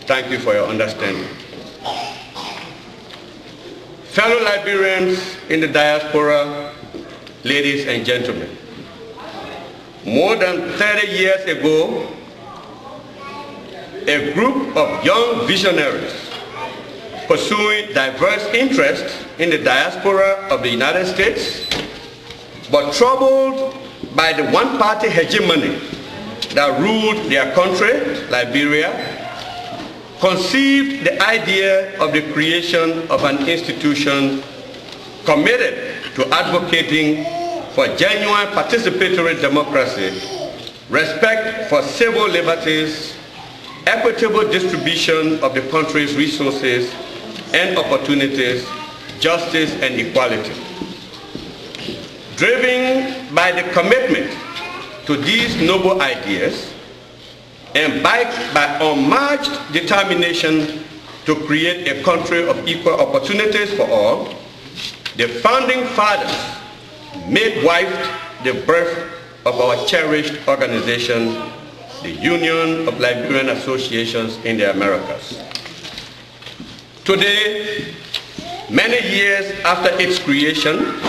Thank you for your understanding. Fellow Liberians in the diaspora, ladies and gentlemen, more than 30 years ago, a group of young visionaries pursuing diverse interests in the diaspora of the United States, but troubled by the one-party hegemony that ruled their country, Liberia, conceived the idea of the creation of an institution committed to advocating for genuine participatory democracy, respect for civil liberties, equitable distribution of the country's resources and opportunities, justice and equality. Driven by the commitment to these noble ideas, and backed by unmatched determination to create a country of equal opportunities for all, the founding fathers midwifed the birth of our cherished organization, the Union of Liberian Associations in the Americas. Today, many years after its creation,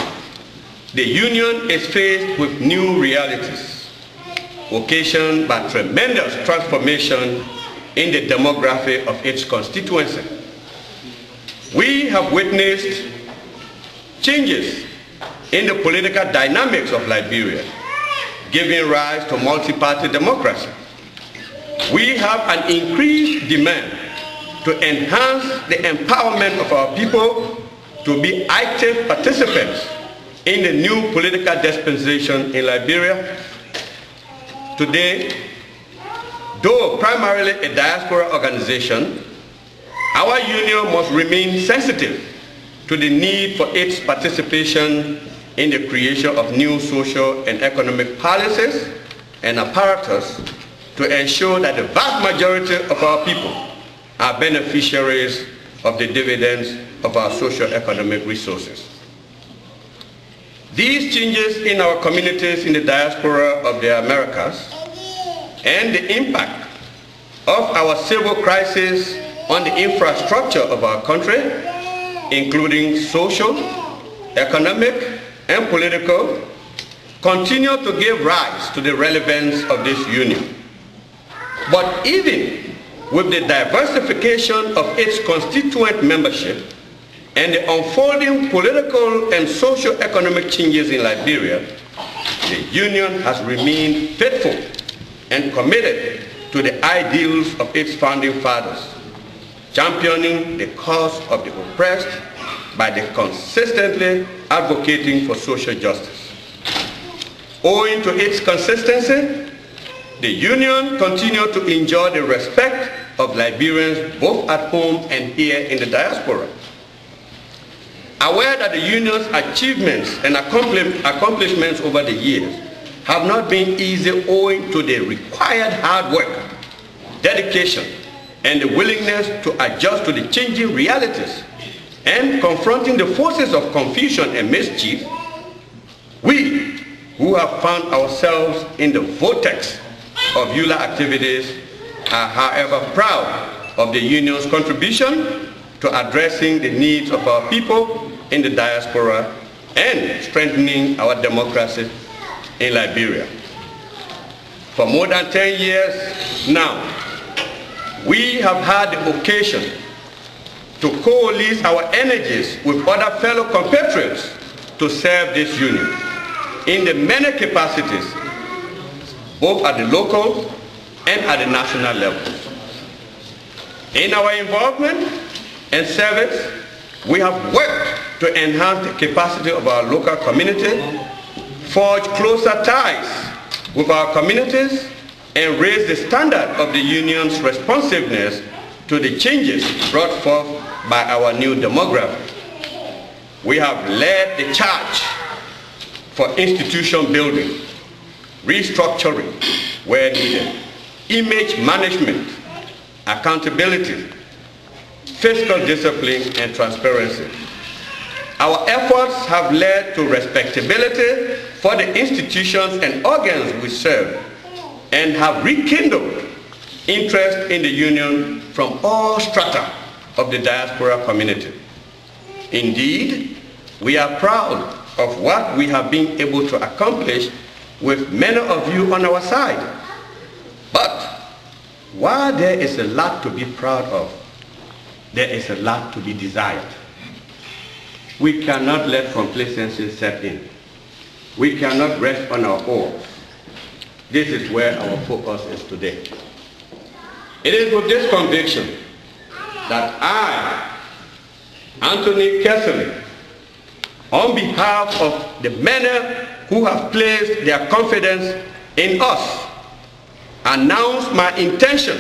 the Union is faced with new realities, occasioned by tremendous transformation in the demography of its constituency. We have witnessed changes in the political dynamics of Liberia, giving rise to multi-party democracy. We have an increased demand to enhance the empowerment of our people to be active participants in the new political dispensation in Liberia. Today, though primarily a diaspora organization, our union must remain sensitive to the need for its participation in the creation of new social and economic policies and apparatus to ensure that the vast majority of our people are beneficiaries of the dividends of our socio-economic resources. These changes in our communities in the diaspora of the Americas and the impact of our civil crisis on the infrastructure of our country, including social, economic, and political, continue to give rise to the relevance of this union. But even with the diversification of its constituent membership and the unfolding political and socio-economic changes in Liberia, the union has remained faithful and committed to the ideals of its founding fathers, championing the cause of the oppressed by consistently advocating for social justice. Owing to its consistency, the union continues to enjoy the respect of Liberians both at home and here in the diaspora. Aware that the union's achievements and accomplishments over the years have not been easy owing to the required hard work, dedication, and the willingness to adjust to the changing realities and confronting the forces of confusion and mischief, we who have found ourselves in the vortex of ULA activities are, however, proud of the union's contribution to addressing the needs of our people in the diaspora and strengthening our democracy in Liberia. For more than 10 years now, we have had the occasion to coalesce our energies with other fellow compatriots to serve this union in the many capacities, both at the local and at the national level. In our involvement and service, we have worked to enhance the capacity of our local community, forge closer ties with our communities, and raise the standard of the union's responsiveness to the changes brought forth by our new demography. We have led the charge for institution building, restructuring where needed, image management, accountability, fiscal discipline, and transparency. Our efforts have led to respectability for the institutions and organs we serve and have rekindled interest in the union from all strata of the diaspora community. Indeed, we are proud of what we have been able to accomplish with many of you on our side. But while there is a lot to be proud of, there is a lot to be desired. We cannot let complacency set in. We cannot rest on our oars. This is where our focus is today. It is with this conviction that I, Anthony Kessley, on behalf of the many who have placed their confidence in us, announce my intention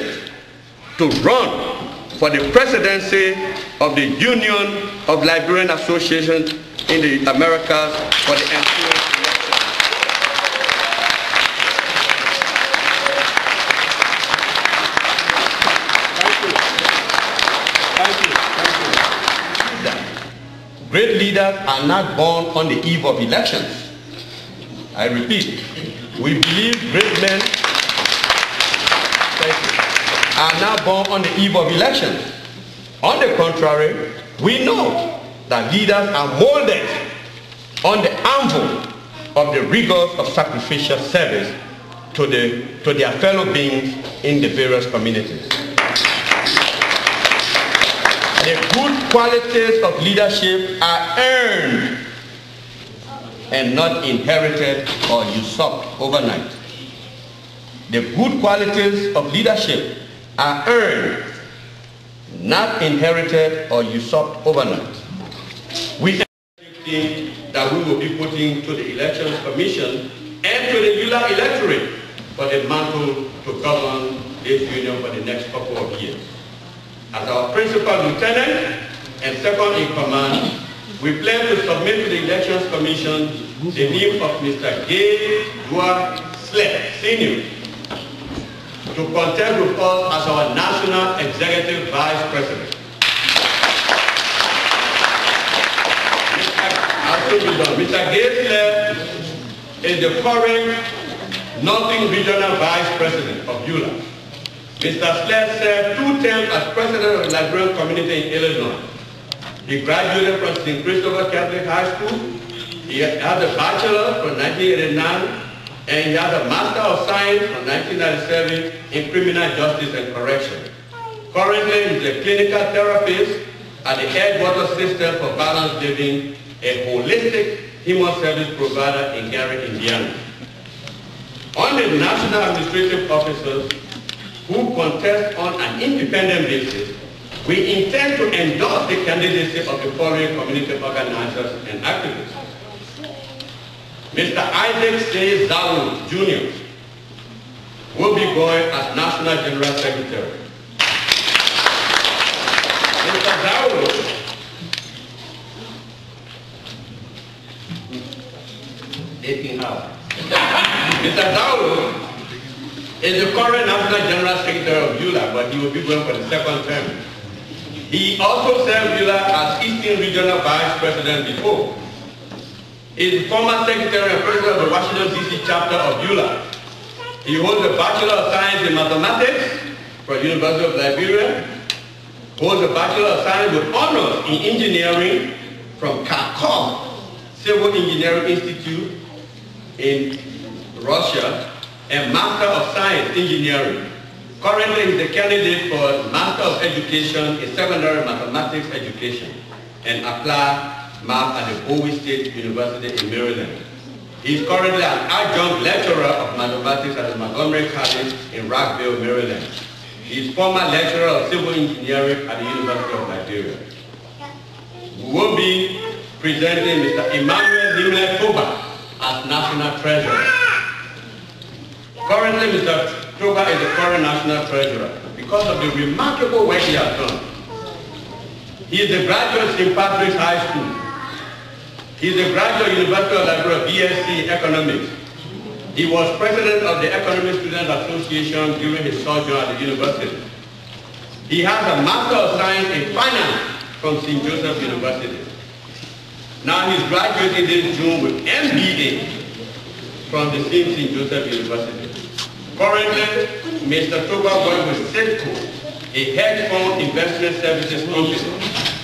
to run for the presidency of the Union of Liberian Associations in the Americas for the ensuing election. Great leaders are not born on the eve of elections. I repeat, we believe great men are not born on the eve of elections. On the contrary, we know that leaders are molded on the anvil of the rigors of sacrificial service to their fellow beings in the various communities. The good qualities of leadership are earned and not inherited or usurped overnight. The good qualities of leadership are earned, not inherited or usurped overnight. We think that we will be putting to the Elections Commission and to the ULA electorate for the mantle to govern this union for the next couple of years. As our principal lieutenant and second in command, we plan to submit to the Elections Commission the name of Mr. Gay Dua Sled, Sr., to contest with us as our National Executive Vice President. Mr. Gay Sled is the current Northern Regional Vice President of ULA. Mr. Sled served 2 terms as president of the Liberian community in Illinois. He graduated from St. Christopher Catholic High School. He had a bachelor from 1989, and he has a Master of Science from 1997 in Criminal Justice and Correction. Currently, he is a clinical therapist at the Edgewater System for Balanced Living, a holistic human service provider in Gary, Indiana. On the national administrative officers who contest on an independent basis, we intend to endorse the candidacy of the following community organizers and activists. Mr. Isaac C. Zawu, Jr. will be going as National General Secretary. Mr. Zawu Mr. Zawu is the current National General Secretary of ULA, but he will be going for the second term. He also served ULA as Eastern Regional Vice President before. He is former Secretary and President of the Washington, D.C. chapter of ULA. He holds a Bachelor of Science in Mathematics from the University of Liberia, holds a Bachelor of Science with honors in Engineering from Kharkov Civil Engineering Institute in Russia, and Master of Science Engineering. Currently, he is a candidate for Master of Education in Secondary Mathematics Education and Applied Math at the Bowie State University in Maryland. He is currently an adjunct lecturer of mathematics at the Montgomery College in Rockville, Maryland. He is former lecturer of civil engineering at the University of Liberia. We will be presenting Mr. Emmanuel Nimle Toba as National Treasurer. Currently, Mr. Toba is the current National Treasurer because of the remarkable work he has done. He is a graduate of St. Patrick's High School. He is a graduate of University of Liberia, BSc Economics. He was president of the Economic Students Association during his sojourn at the university. He has a Master of Science in Finance from St. Joseph University. Now he's graduating this June with MBA from the same St. Joseph University. Currently, Mr. Toba works with Citco, a hedge fund investment services company,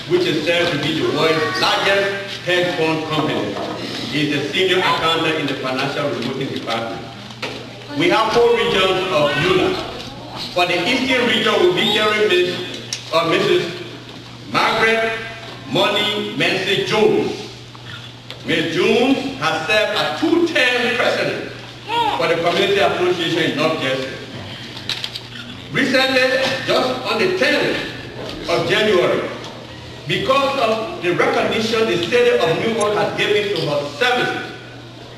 which is said to be the world's largest hedge fund company. He is a senior accountant in the financial reporting department. We have 4 regions of EULA. For the Eastern region, we'll be hearing Mrs. Margaret Money Mency Jones. Ms. Jones has served as 2-term president for the Community Association in North Jersey. Recently, just on the 10th of January, because of the recognition the city of Newark has given to her services,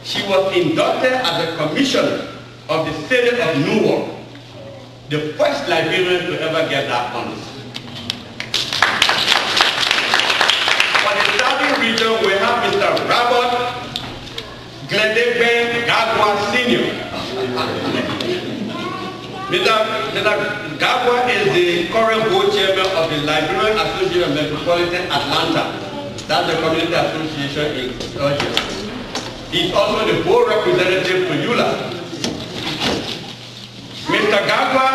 she was inducted as a commissioner of the city of Newark, the first Liberian to ever get that honor. For the Southern region, we have Mr. Robert Gledegben Gagwa Sr. Mr. Gagwa is the current board chairman of the Liberian Association of Metropolitan Atlanta. That's the community association in Georgia. He's also the board representative to EULA. Mr. Gagwa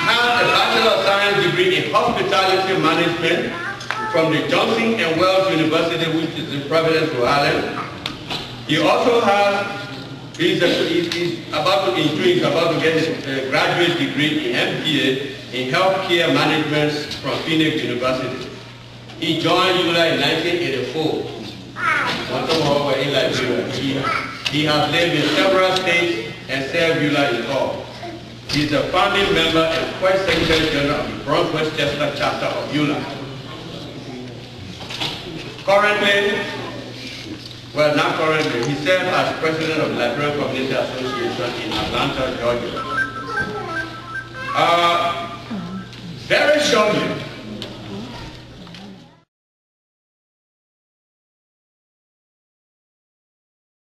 has a Bachelor of Science degree in Hospitality Management from the Johnson & Wales University, which is in Providence, Rhode Island. He also has, he's about to get his graduate degree in MPA in Healthcare Management from Phoenix University. He joined EULA in 1984. He has lived in several states and served EULA in all. He is a founding member and first Secretary General of the Bronx Westchester chapter of EULA. Currently, well, not currently, he served as president of the Liberian Community Association in Atlanta, Georgia. Very shortly,